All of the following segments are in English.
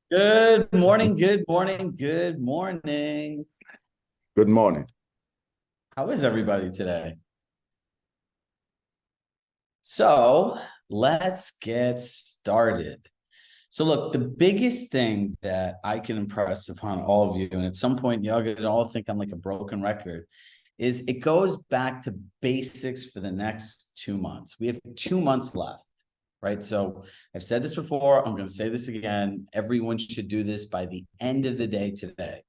Good morning, good morning, good morning. Good morning. How is everybody today? So let's get started. So look, the biggest thing that I can impress upon all of you, and at some point y'all gonna all think I'm like a broken record, is it goes back to basics for the next 2 months. We have 2 months left, right? So I've said this before, I'm gonna say this again. Everyone should do this by the end of the day today.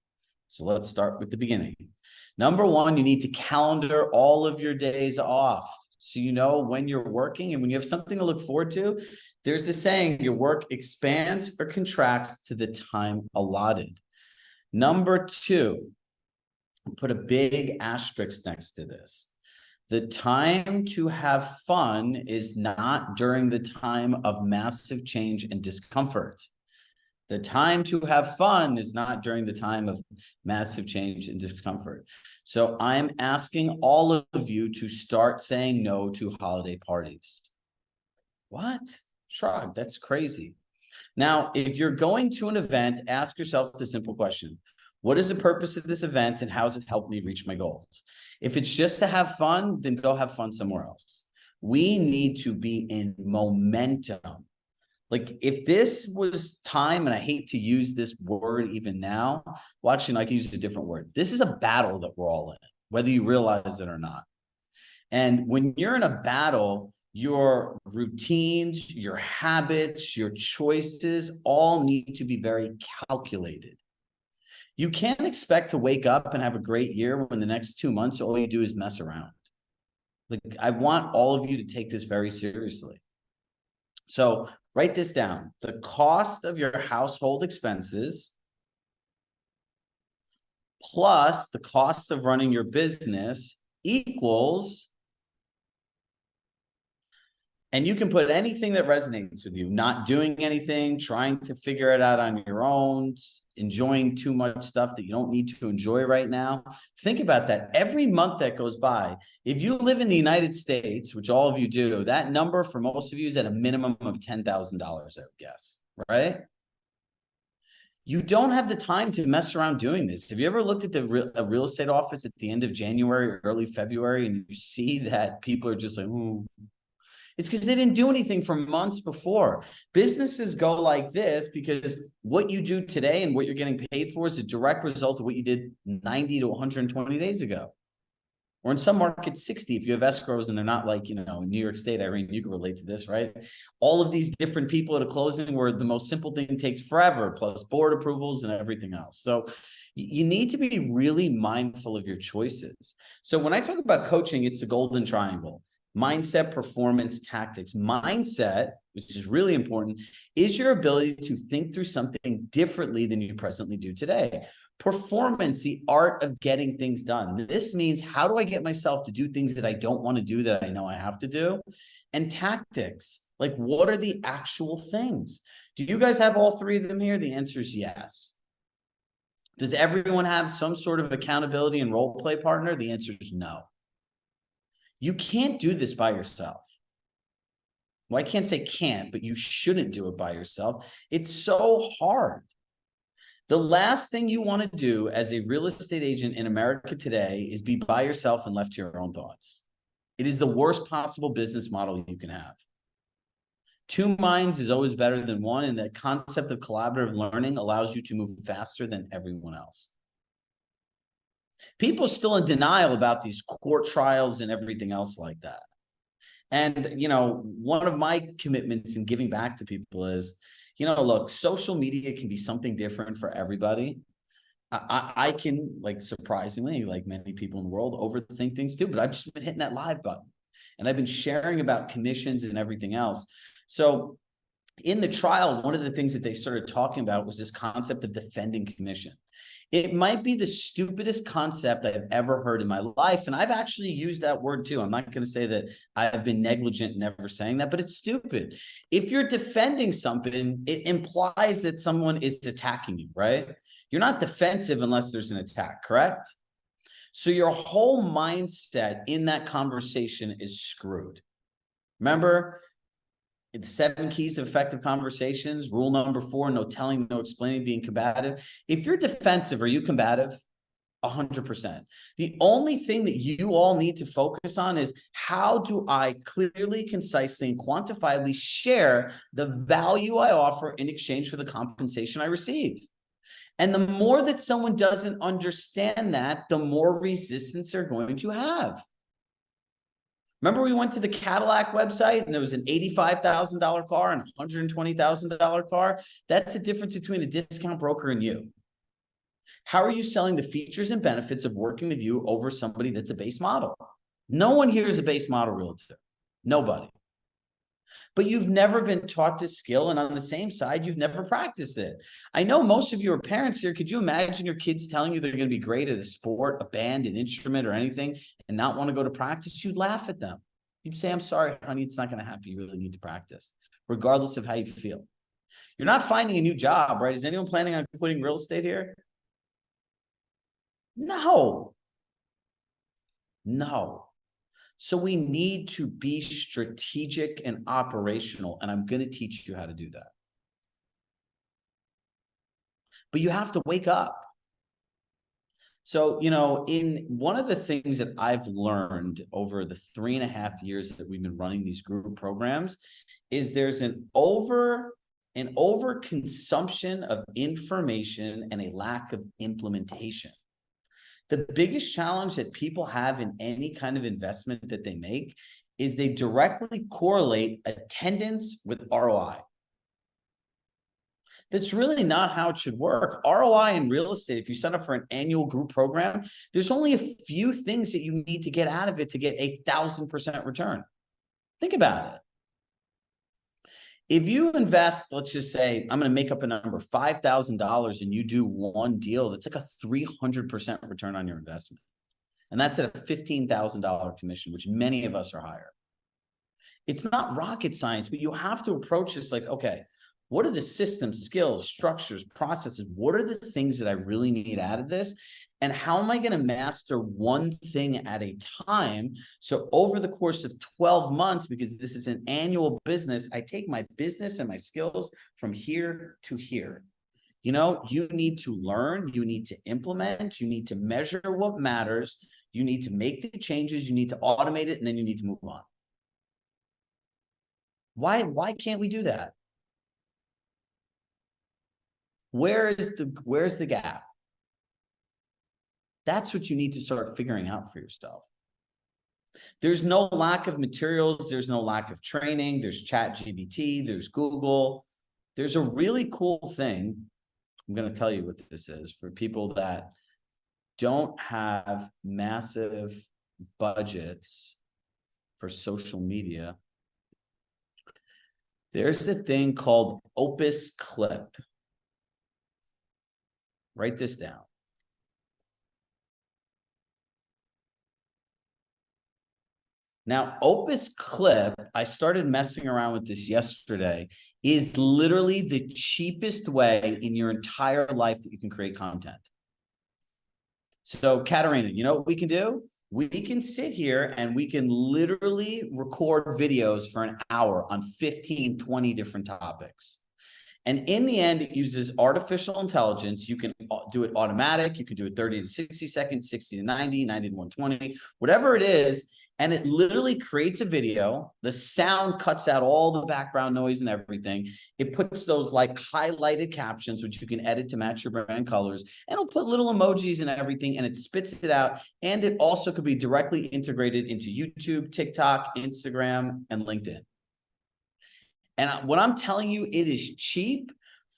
So let's start with the beginning. Number one, you need to calendar all of your days off. So you know when you're working and when you have something to look forward to. There's this saying, your work expands or contracts to the time allotted. Number two, put a big asterisk next to this. The time to have fun is not during the time of massive change and discomfort. The time to have fun is not during the time of massive change and discomfort. So I'm asking all of you to start saying no to holiday parties. What? Shrug, that's crazy. Now, if you're going to an event, ask yourself the simple question: what is the purpose of this event and how does it help me reach my goals? If it's just to have fun, then go have fun somewhere else. We need to be in momentum. Like if this was time, and I hate to use this word even now, watching, I can use a different word. This is a battle that we're all in, whether you realize it or not. And when you're in a battle, your routines, your habits, your choices all need to be very calculated. You can't expect to wake up and have a great year when the next 2 months, all you do is mess around. Like I want all of you to take this very seriously. So write this down. The cost of your household expenses plus the cost of running your business equals, and you can put anything that resonates with you, not doing anything, trying to figure it out on your own, enjoying too much stuff that you don't need to enjoy right now. Think about that. Every month that goes by, if you live in the United States, which all of you do, that number for most of you is at a minimum of $10,000, I would guess, right? You don't have the time to mess around doing this. Have you ever looked at a real estate office at the end of January or early February and you see that people are just like, ooh, it's because they didn't do anything for months before. Businesses go like this because what you do today and what you're getting paid for is a direct result of what you did 90 to 120 days ago. Or in some markets, 60 if you have escrows and they're not like, in New York State, Irene, you can relate to this, right? All of these different people at a closing where the most simple thing takes forever, plus board approvals and everything else. So you need to be really mindful of your choices. So when I talk about coaching, it's the golden triangle: mindset, performance, tactics. Mindset, which is really important, is your ability to think through something differently than you presently do today. Performance, the art of getting things done. This means, how do I get myself to do things that I don't want to do that I know I have to do? And tactics, like what are the actual things? Do you guys have all three of them here? The answer is yes. Does everyone have some sort of accountability and role play partner? The answer is no. You can't do this by yourself. Well, I can't say can't, but you shouldn't do it by yourself. It's so hard. The last thing you want to do as a real estate agent in America today is be by yourself and left to your own thoughts. It is the worst possible business model you can have. Two minds is always better than one, and the concept of collaborative learning allows you to move faster than everyone else. People still in denial about these court trials and everything else like that. And, one of my commitments in giving back to people is, look, social media can be something different for everybody. I can, like, surprisingly, like many people in the world, overthink things too, but I've just been hitting that live button and I've been sharing about commissions and everything else. So in the trial, one of the things that they started talking about was this concept of defending commission. It might be the stupidest concept I've ever heard in my life. And I've actually used that word too. I'm not going to say that I've been negligent in never saying that, but it's stupid. If you're defending something, it implies that someone is attacking you, right? You're not defensive unless there's an attack, correct? So your whole mindset in that conversation is screwed. Remember, The 7 keys of effective conversations. Rule number 4, no telling, no explaining, being combative. If you're defensive, are you combative? 100%. The only thing that you all need to focus on is, how do I clearly, concisely, and quantifiably share the value I offer in exchange for the compensation I receive? And the more that someone doesn't understand that, the more resistance they're going to have. Remember, we went to the Cadillac website and there was an $85,000 car and a $120,000 car. That's the difference between a discount broker and you. How are you selling the features and benefits of working with you over somebody that's a base model? No one here is a base model realtor. Nobody. But you've never been taught this skill, and on the same side, you've never practiced it. I know most of you are parents here. Could you imagine your kids telling you they're going to be great at a sport, a band, an instrument, or anything, and not want to go to practice? You'd laugh at them. You'd say, I'm sorry, honey, it's not going to happen. You really need to practice, regardless of how you feel. You're not finding a new job, right? Is anyone planning on quitting real estate here? No. No. So we need to be strategic and operational, and I'm going to teach you how to do that. But you have to wake up. So, in one of the things that I've learned over the 3.5 years that we've been running these group programs is there's an overconsumption of information and a lack of implementation. The biggest challenge that people have in any kind of investment that they make is they directly correlate attendance with ROI. That's really not how it should work. ROI in real estate, if you sign up for an annual group program, there's only a few things that you need to get out of it to get 1,000% return. Think about it. If you invest, let's just say, I'm going to make up a number, $5,000, and you do one deal, that's like a 300% return on your investment. And that's at a $15,000 commission, which many of us are higher. It's not rocket science, but you have to approach this like, okay, what are the systems, skills, structures, processes? What are the things that I really need out of this? And how am I going to master one thing at a time? So over the course of 12 months, because this is an annual business, I take my business and my skills from here to here. You need to learn, you need to implement, you need to measure what matters, you need to make the changes, you need to automate it, and then you need to move on. Why can't we do that? Where's the gap? That's what you need to start figuring out for yourself. There's no lack of materials. There's no lack of training. There's ChatGPT. There's Google. There's a really cool thing. I'm going to tell you what this is for people that don't have massive budgets for social media. There's a thing called Opus Clip. Write this down. Now, Opus Clip, I started messing around with this yesterday, is literally the cheapest way in your entire life that you can create content. So, Katarina, you know what we can do? We can sit here and we can literally record videos for an hour on 15, 20 different topics. And in the end, it uses artificial intelligence. You can do it automatic. You can do it 30 to 60 seconds, 60 to 90, 90 to 120, whatever it is. And it literally creates a video. The sound cuts out all the background noise and everything. It puts those like highlighted captions, which you can edit to match your brand colors. And it'll put little emojis and everything, and it spits it out. And it also could be directly integrated into YouTube, TikTok, Instagram, and LinkedIn. And what I'm telling you, it is cheap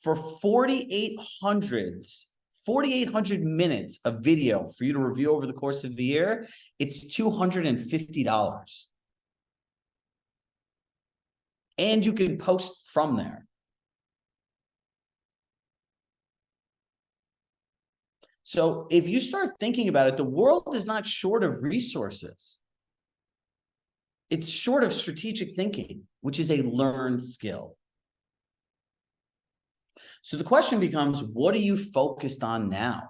for 4,800 minutes of video for you to review over the course of the year. It's $250. And you can post from there. So if you start thinking about it, the world is not short of resources. It's short of strategic thinking, which is a learned skill. So the question becomes, what are you focused on now?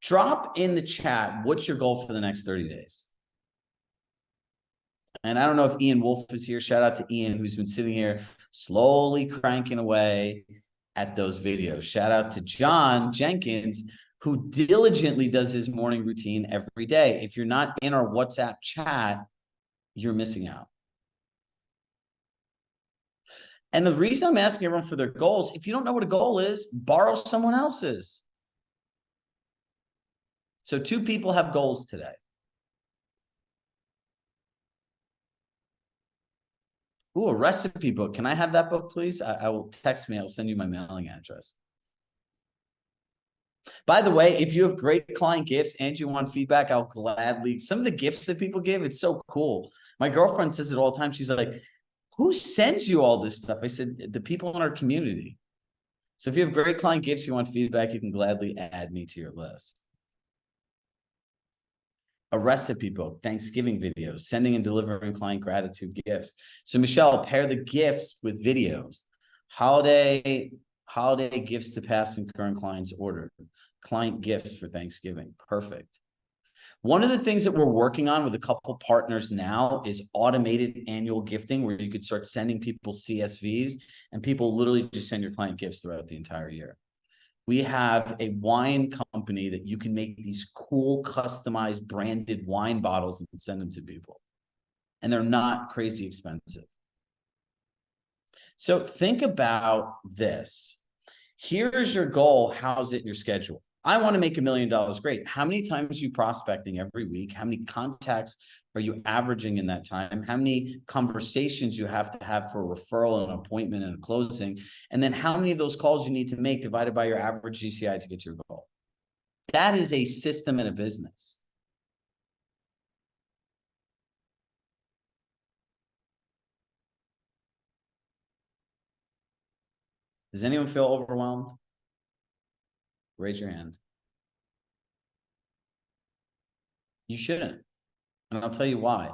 Drop in the chat, what's your goal for the next 30 days? And I don't know if Ian Wolf is here. Shout out to Ian, who's been sitting here slowly cranking away at those videos. Shout out to John Jenkins, who diligently does his morning routine every day. If you're not in our WhatsApp chat, you're missing out. And the reason I'm asking everyone for their goals, if you don't know what a goal is, borrow someone else's. So 2 people have goals today. Ooh, a recipe book. Can I have that book, please? I will text me. I'll send you my mailing address. By the way, if you have great client gifts and you want feedback, I'll gladly. Some of the gifts that people give, it's so cool. My girlfriend says it all the time. She's like, who sends you all this stuff? I said, the people in our community. So if you have great client gifts, you want feedback, you can gladly add me to your list. A recipe book, Thanksgiving videos, sending and delivering client gratitude gifts. So Michelle, pair the gifts with videos. Holiday gifts to past and current clients ordered. Client gifts for Thanksgiving. Perfect. One of the things that we're working on with a couple partners now is automated annual gifting, where you could start sending people CSVs and people literally just send your client gifts throughout the entire year. We have a wine company that you can make these cool, customized, branded wine bottles and send them to people. And they're not crazy expensive. So think about this. Here's your goal. How's it in your schedule? I want to make $1 million. Great. How many times are you prospecting every week? How many contacts are you averaging in that time? How many conversations you have to have for a referral, an appointment, and a closing? And then how many of those calls you need to make divided by your average GCI to get to your goal? That is a system in a business. Does anyone feel overwhelmed? Raise your hand. You shouldn't. And I'll tell you why.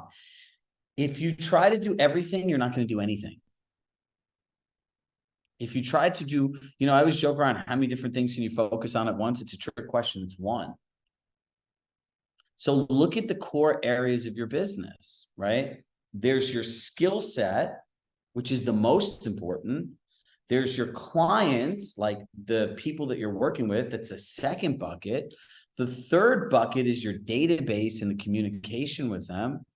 If you try to do everything, you're not going to do anything. If you try to do, I always joke around, how many different things can you focus on at once? It's a trick question. It's one. So look at the core areas of your business, right? There's your skill set, which is the most important. There's your clients, like the people that you're working with. That's a second bucket. The third bucket is your database and the communication with them.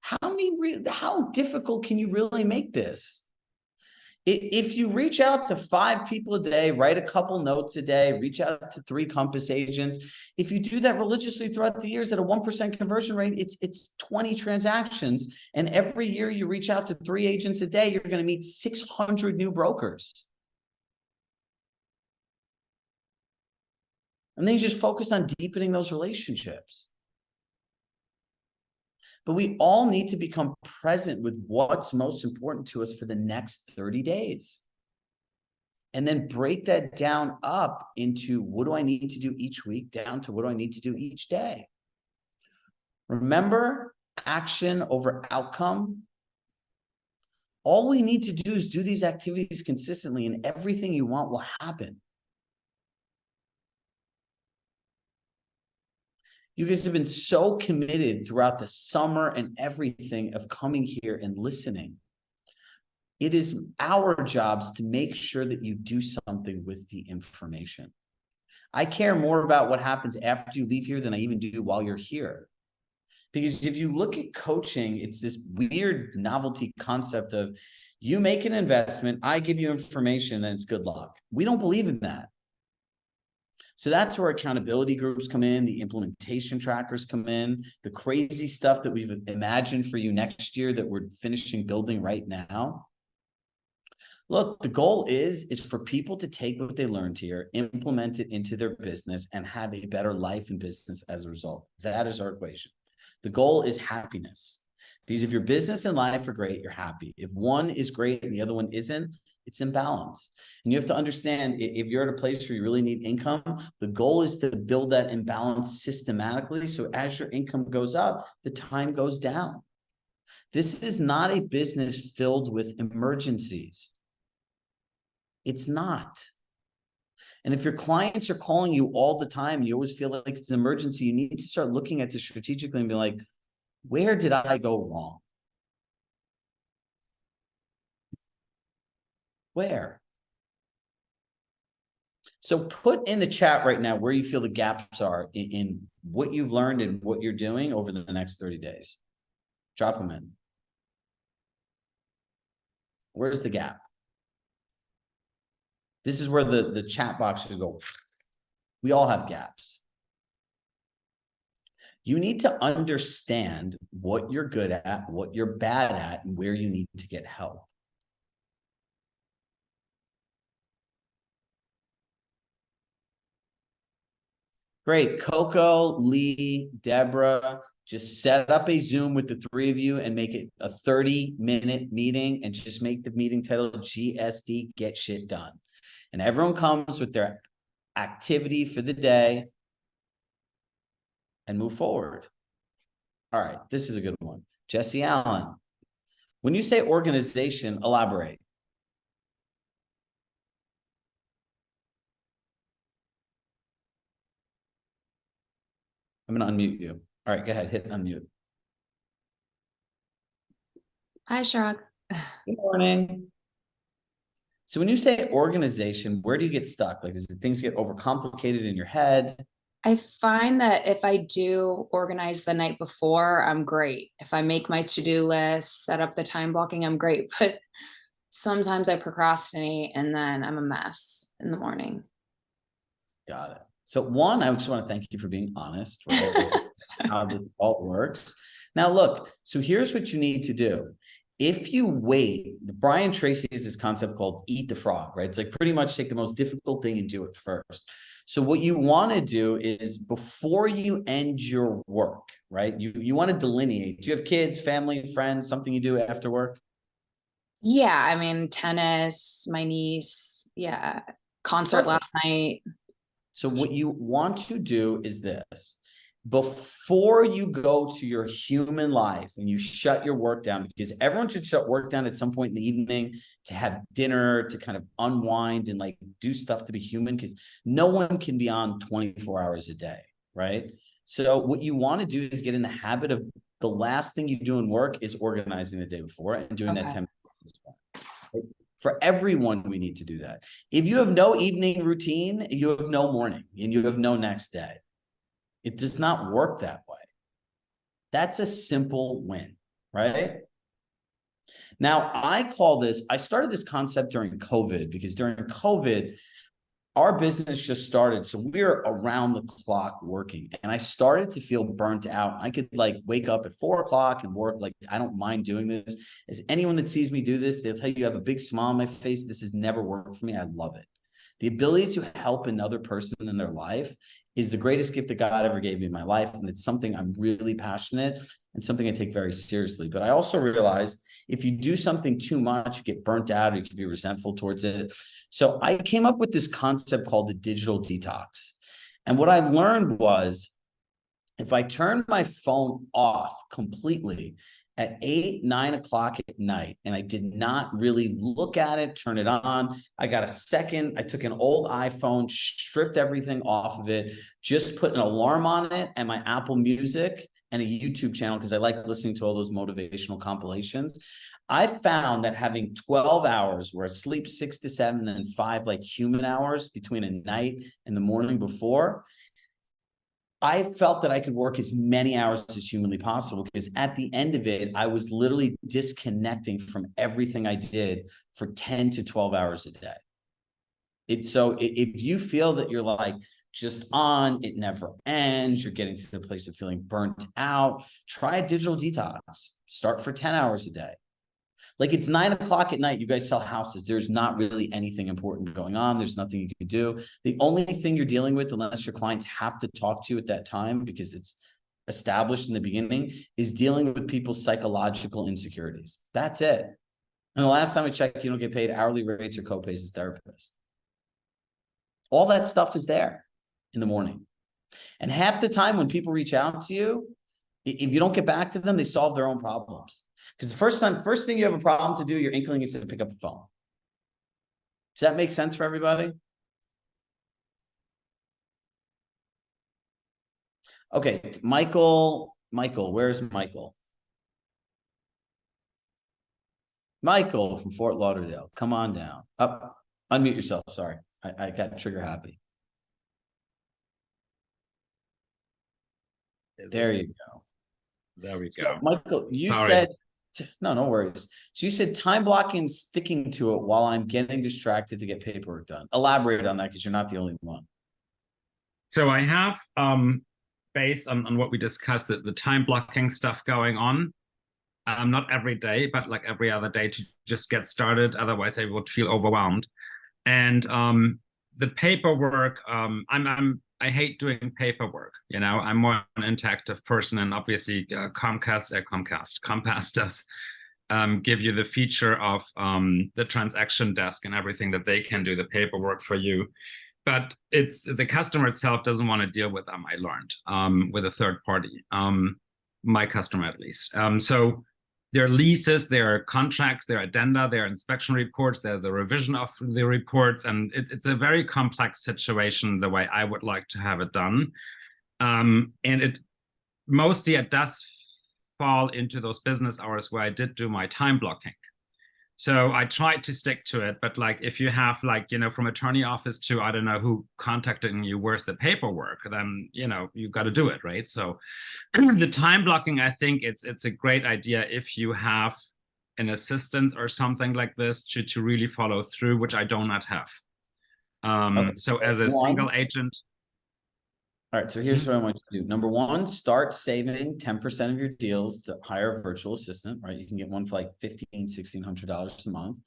How difficult can you really make this? If you reach out to 5 people a day, write a couple notes a day, reach out to 3 Compass agents. If you do that religiously throughout the years at a 1% conversion rate, it's 20 transactions. And every year you reach out to 3 agents a day, you're going to meet 600 new brokers. And then you just focus on deepening those relationships. But we all need to become present with what's most important to us for the next 30 days. And then break that down up into what do I need to do each week, down to what do I need to do each day. Remember, action over outcome. All we need to do is do these activities consistently, and everything you want will happen. You guys have been so committed throughout the summer and everything of coming here and listening. It is our jobs to make sure that you do something with the information. I care more about what happens after you leave here than I even do while you're here. Because if you look at coaching, it's this weird novelty concept of you make an investment, I give you information, and it's good luck. We don't believe in that. So that's where accountability groups come in, the implementation trackers come in, the crazy stuff that we've imagined for you next year that we're finishing building right now. Look, the goal is for people to take what they learned here, implement it into their business, and have a better life and business as a result. That is our equation. The goal is happiness. Because if your business and life are great, you're happy. If one is great and the other one isn't, it's imbalance. And you have to understand, if you're at a place where you really need income, the goal is to build that imbalance systematically. So as your income goes up, the time goes down. This is not a business filled with emergencies. It's not. And if your clients are calling you all the time, and you always feel like it's an emergency, you need to start looking at this strategically and be like, Where did I go wrong? Where? So put in the chat right now where you feel the gaps are in what you've learned and what you're doing over the next 30 days. Drop them in. Where's the gap? This is where the chat boxes go. We all have gaps. You need to understand what you're good at, what you're bad at, and where you need to get help. Great. Coco, Lee, Deborah, just set up a Zoom with the three of you and make it a 30-minute meeting and just make the meeting title GSD, Get Shit Done. And everyone comes with their activity for the day and move forward. All right, this is a good one. Jesse Allen, when you say organization, elaborate. I'm going to unmute you. All right, go ahead, hit unmute. Hi, Chirag. Good morning. So when you say organization, where do you get stuck? Like, does things get overcomplicated in your head? I find that if I do organize the night before, I'm great. If I make my to-do list, set up the time blocking, I'm great. But sometimes I procrastinate and then I'm a mess in the morning. Got it. So one, I just want to thank you for being honest, right? How this all works. Now, look, so here's what you need to do. If you wait, Brian Tracy has this concept called eat the frog, right? It's like pretty much take the most difficult thing and do it first. So what you want to do is before you end your work, right? You want to delineate. Do you have kids, family, friends, something you do after work? Yeah, I mean, tennis, my niece, yeah, concert Perfect. last night. So what you want to do is this. Before you go to your human life and you shut your work down, because everyone should shut work down at some point in the evening to have dinner, to kind of unwind and like do stuff to be human, because no one can be on 24 hours a day, right? So what you want to do is get in the habit of the last thing you do in work is organizing the day before and doing that 10 minutes. For everyone, we need to do that. If you have no evening routine, you have no morning and you have no next day. It does not work that way. That's a simple win, right? Now, I started this concept during COVID because during COVID, our business just started. So we're around the clock working. And I started to feel burnt out. I could like wake up at 4 o'clock and work. Like, I don't mind doing this. As anyone that sees me do this, they'll tell you I have a big smile on my face. This has never worked for me. I love it. The ability to help another person in their life is the greatest gift that God ever gave me in my life. And it's something I'm really passionate and something I take very seriously. But I also realized if you do something too much, you get burnt out, or you can be resentful towards it. So I came up with this concept called the digital detox. And what I learned was if I turn my phone off completely at 8, 9 o'clock at night, and I did not really look at it, turn it on, I got a second, I took an old iPhone, stripped everything off of it, just put an alarm on it and my Apple Music and a YouTube channel, because I like listening to all those motivational compilations. I found that having 12 hours where I sleep 6 to 7 and then 5 like human hours between a night and the morning before, I felt that I could work as many hours as humanly possible, because at the end of it, I was literally disconnecting from everything I did for 10 to 12 hours a day. So if you feel that you're like just on, it never ends, you're getting to the place of feeling burnt out, try a digital detox. Start for 10 hours a day. Like, it's 9 o'clock at night. You guys sell houses. There's not really anything important going on. There's nothing you can do. The only thing you're dealing with, unless your clients have to talk to you at that time because it's established in the beginning, is dealing with people's psychological insecurities. That's it. And the last time I checked, you don't get paid hourly rates or copays as therapists. All that stuff is there in the morning. And half the time when people reach out to you, if you don't get back to them, they solve their own problems. Because the first thing you have a problem to do, your inkling is to pick up the phone. Does that make sense for everybody? Okay, Michael Michael, where's Michael? Michael from Fort Lauderdale, come on down. Up, unmute yourself. Sorry, I got trigger happy. There you go. There we So, go. Michael, you Sorry. said, no worries. So you said time blocking, sticking to it while I'm getting distracted to get paperwork done. Elaborate on that because you're not the only one. So I have, based on what we discussed, the time blocking stuff going on. Not every day, but like every other day to just get started. Otherwise, I would feel overwhelmed. And the paperwork, I hate doing paperwork. You know, I'm more an interactive person, and obviously Comcast does give you the feature of the transaction desk and everything that they can do the paperwork for you. But it's the customer itself doesn't want to deal with them. I learned with a third party, my customer at least. So there are leases, there are contracts, there are addenda, there are inspection reports, there's the revision of the reports, and it's a very complex situation the way I would like to have it done. And it does fall into those business hours where I did do my time blocking. So I tried to stick to it, but like if you have like, you know, from attorney office to, I don't know who contacted you, where's the paperwork, then, you know, you got to do it, right? So the time blocking, I think it's a great idea if you have an assistant or something like this to really follow through, which I do not have. Okay. So as a single agent. All right, so here's what I want you to do. Number one, start saving 10% of your deals to hire a virtual assistant, right? You can get one for like $1,500, $1,600 a month.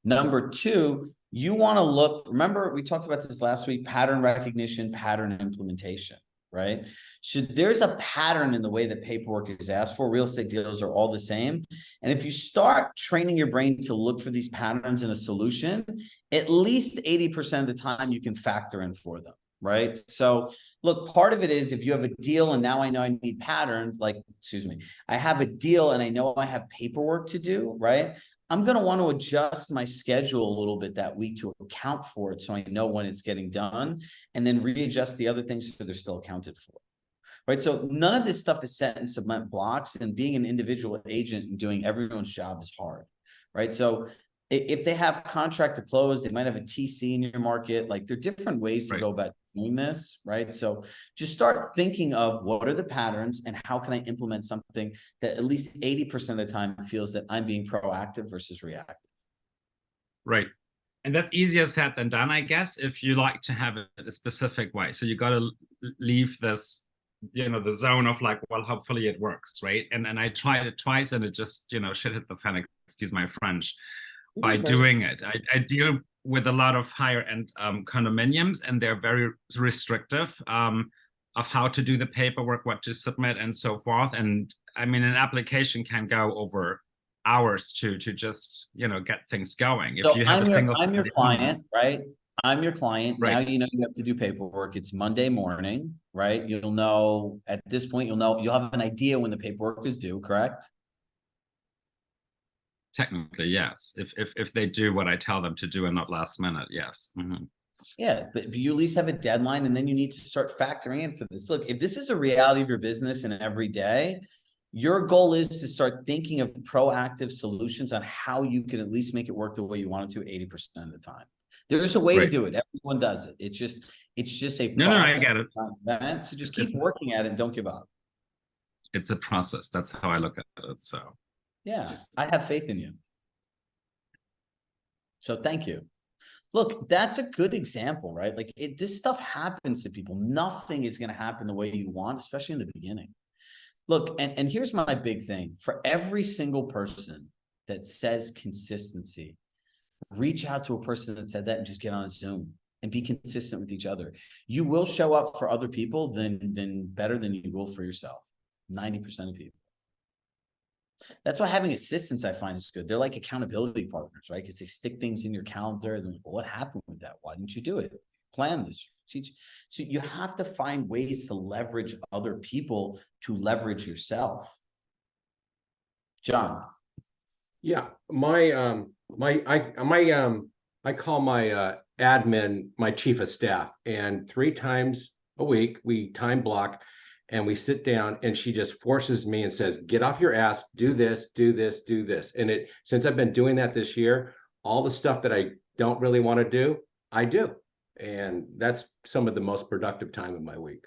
Number two, you want to look, remember we talked about this last week, pattern recognition, pattern implementation, right? So there's a pattern in the way that paperwork is asked for. Real estate deals are all the same. And if you start training your brain to look for these patterns in a solution, at least 80% of the time you can factor in for them. Right. So look, part of it is if you have a deal and now I know I need patterns, like, excuse me, I have a deal and I know I have paperwork to do, right? I'm going to want to adjust my schedule a little bit that week to account for it. So I know when it's getting done and then readjust the other things so they're still accounted for. Right. So none of this stuff is set in cement blocks, and being an individual agent and doing everyone's job is hard. Right. So if they have contract to close, they might have a TC in your market. Like there are different ways to go about doing this, right? So just start thinking of what are the patterns and how can I implement something that at least 80% of the time feels that I'm being proactive versus reactive. Right. And that's easier said than done, I guess, if you like to have it a specific way. So you got to leave this, you know, the zone of like, well, hopefully it works, right? And I tried it twice and it just, you know, shit hit the fan, excuse my French, by doing it. I deal with a lot of higher end condominiums, and they're very restrictive of how to do the paperwork, what to submit, and so forth. And I mean, an application can go over hours to just, you know, get things going. If you have I'm your client, right? I'm your client. Right. Now you know you have to do paperwork. It's Monday morning, right? You'll know at this point, you'll have an idea when the paperwork is due, correct? Technically, yes. If they do what I tell them to do and not last minute, yes. Mm-hmm. Yeah, but you at least have a deadline, and then you need to start factoring in for this. Look, if this is a reality of your business and every day, your goal is to start thinking of proactive solutions on how you can at least make it work the way you want it to 80% of the time. There's a way to do it. Everyone does it. It's just a process. No, I get it. So just keep working at it and don't give up. It's a process. That's how I look at it. So yeah, I have faith in you. So thank you. Look, that's a good example, right? Like this stuff happens to people. Nothing is going to happen the way you want, especially in the beginning. Look, and here's my big thing. For every single person that says consistency, reach out to a person that said that and just get on a Zoom and be consistent with each other. You will show up for other people than better than you will for yourself. 90% of people. That's why having assistants I find is good. They're like accountability partners, right? Because they stick things in your calendar and well, what happened with that? Why didn't you do it? Plan this. Teach. So you have to find ways to leverage other people to leverage yourself. John. Yeah, I call my admin my chief of staff, and 3 times a week we time block, and we sit down and she just forces me and says, get off your ass, do this, do this, do this. And since I've been doing that this year, all the stuff that I don't really want to do, I do. And that's some of the most productive time of my week.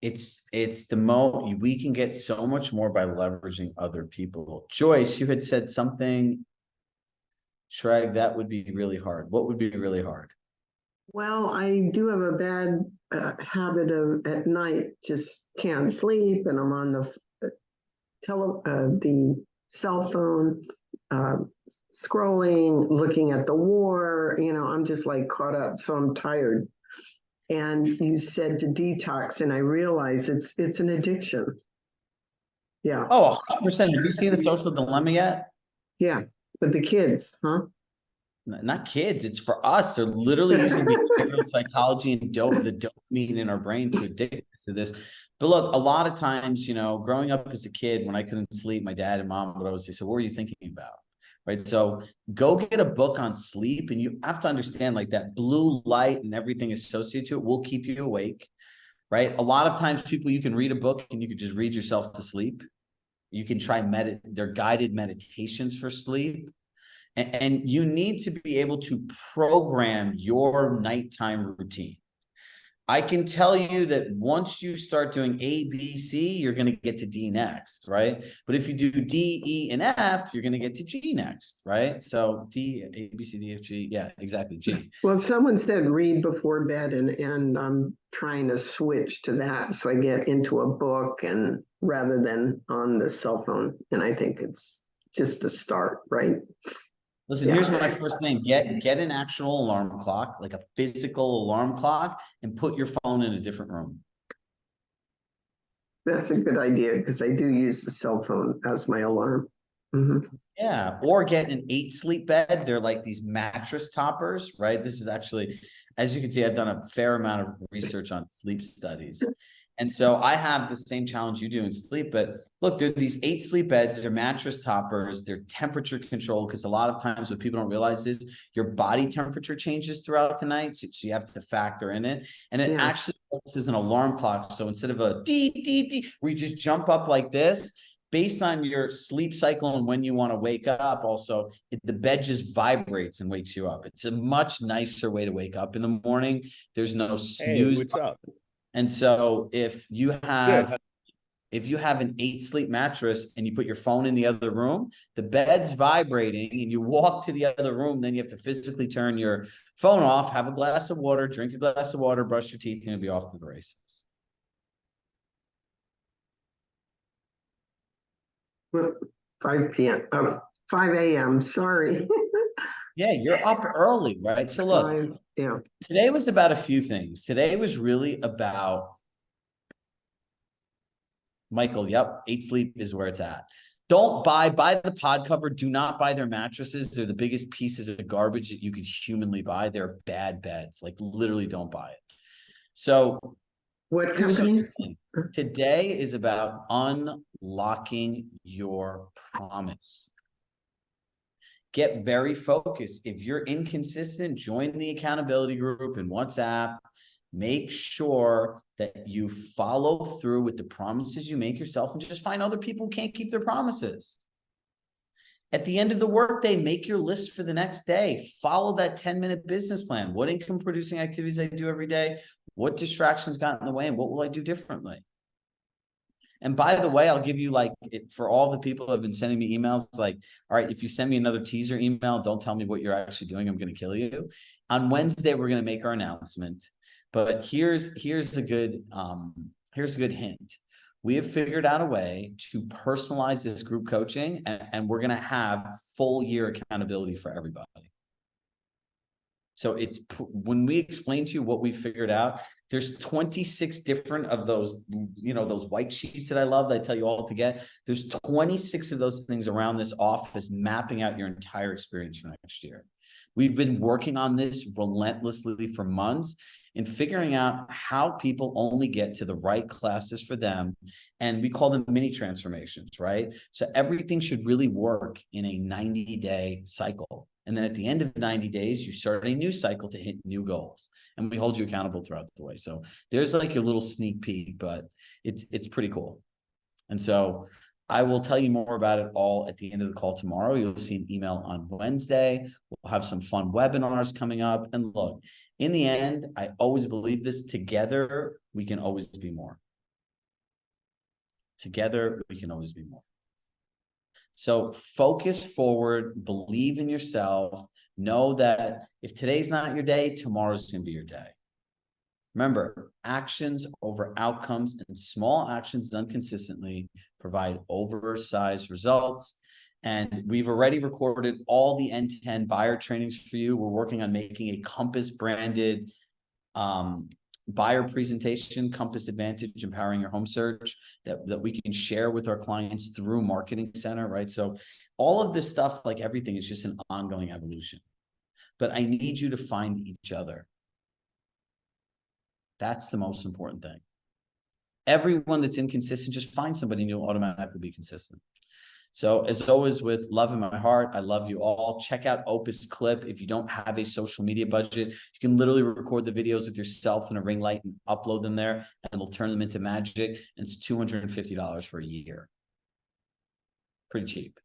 It's we can get so much more by leveraging other people. Joyce, you had said something, Chirag, that would be really hard. What would be really hard? Well, I do have a bad habit of at night just can't sleep, and I'm on the cell phone, scrolling, looking at the war. I'm just like caught up, so I'm tired. And you said to detox, and I realize it's an addiction. Yeah. Oh, 100%. Have you seen The Social Dilemma yet? Yeah, but the kids, huh? Not kids, it's for us. They're literally using behavioral psychology and the dopamine in our brain to addict us to this. But look, a lot of times, growing up as a kid, when I couldn't sleep, my dad and mom would always say, so what were you thinking about? Right. So go get a book on sleep, and you have to understand, like, that blue light and everything associated to it will keep you awake. Right. A lot of times you can read a book and you can just read yourself to sleep. You can try they're guided meditations for sleep. And you need to be able to program your nighttime routine. I can tell you that once you start doing A, B, C, you're going to get to D next, right? But if you do D, E, and F, you're going to get to G next, right? So D, A, B, C, D, F, G. Yeah, exactly. G. Well, someone said read before bed, and I'm trying to switch to that. So I get into a book and rather than on the cell phone. And I think it's just a start, right? Listen, here's my first thing. Get an actual alarm clock, like a physical alarm clock, and put your phone in a different room. That's a good idea, because I do use the cell phone as my alarm. Mm-hmm. Yeah, or get an 8-sleep bed. They're like these mattress toppers, right? This is actually, as you can see, I've done a fair amount of research on sleep studies. And so I have the same challenge you do in sleep, but look, they're these 8-sleep beds, they're mattress toppers, they're temperature controlled, because a lot of times what people don't realize is your body temperature changes throughout the night. So you have to factor in it. And it actually works as an alarm clock. So instead of a dee, dee, dee, where you just jump up like this, based on your sleep cycle and when you want to wake up, also, the bed just vibrates and wakes you up. It's a much nicer way to wake up in the morning. There's no snooze. Hey, what's up? And so if you have an 8-sleep mattress and you put your phone in the other room, the bed's vibrating and you walk to the other room, then you have to physically turn your phone off, have a glass of water, drink a glass of water, brush your teeth, and you'll be off to the races. Well, 5 p.m. 5 a.m. Sorry. Yeah, you're up early, right? So look, today was about a few things. Today was really about Michael. Yep, 8-sleep is where it's at. Don't buy the pod cover. Do not buy their mattresses. They're the biggest pieces of garbage that you could humanly buy. They're bad beds. Like, literally don't buy it. So what company? Today is about unlocking your promise. Get very focused. If you're inconsistent, join the accountability group in WhatsApp. Make sure that you follow through with the promises you make yourself, and just find other people who can't keep their promises. At the end of the workday, make your list for the next day. Follow that 10-minute business plan. What income producing activities I do every day? What distractions got in the way? And what will I do differently? And by the way, I'll give you, like, for all the people who have been sending me emails, like, all right, if you send me another teaser email, don't tell me what you're actually doing. I'm going to kill you. On Wednesday, we're going to make our announcement. But here's a good hint. We have figured out a way to personalize this group coaching, and we're going to have full year accountability for everybody. So it's when we explain to you what we figured out, there's 26 different of those, those white sheets that I love that I tell you all to get. There's 26 of those things around this office mapping out your entire experience for next year. We've been working on this relentlessly for months and figuring out how people only get to the right classes for them. And we call them mini transformations, right? So everything should really work in a 90-day cycle. And then at the end of 90 days, you start a new cycle to hit new goals. And we hold you accountable throughout the way. So there's like your little sneak peek, but it's pretty cool. And so I will tell you more about it all at the end of the call tomorrow. You'll see an email on Wednesday. We'll have some fun webinars coming up. And look, in the end, I always believe this: together, we can always be more. Together, we can always be more. So focus forward, believe in yourself, know that if today's not your day, tomorrow's going to be your day. Remember, actions over outcomes, and small actions done consistently provide oversized results. And we've already recorded all the end-to-end buyer trainings for you. We're working on making a Compass branded buyer presentation, Compass Advantage, Empowering Your Home Search, that we can share with our clients through Marketing Center, right? So all of this stuff, like everything, is just an ongoing evolution. But I need you to find each other. That's the most important thing. Everyone that's inconsistent, just find somebody and you'll automatically be consistent. So as always, with love in my heart, I love you all. Check out Opus Clip. If you don't have a social media budget, you can literally record the videos with yourself and a ring light and upload them there, and we'll turn them into magic. And it's $250 for a year. Pretty cheap.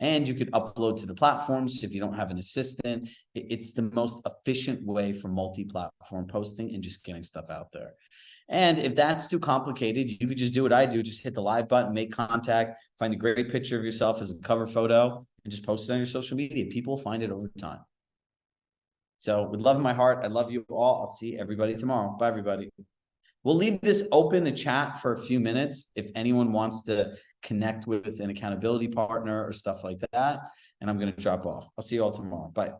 And you could upload to the platforms if you don't have an assistant. It's the most efficient way for multi-platform posting and just getting stuff out there. And if that's too complicated, you could just do what I do. Just hit the live button, make contact, find a great picture of yourself as a cover photo, and just post it on your social media. People will find it over time. So with love in my heart, I love you all. I'll see everybody tomorrow. Bye, everybody. We'll leave this open, the chat, for a few minutes if anyone wants to connect with an accountability partner or stuff like that. And I'm going to drop off. I'll see you all tomorrow. Bye.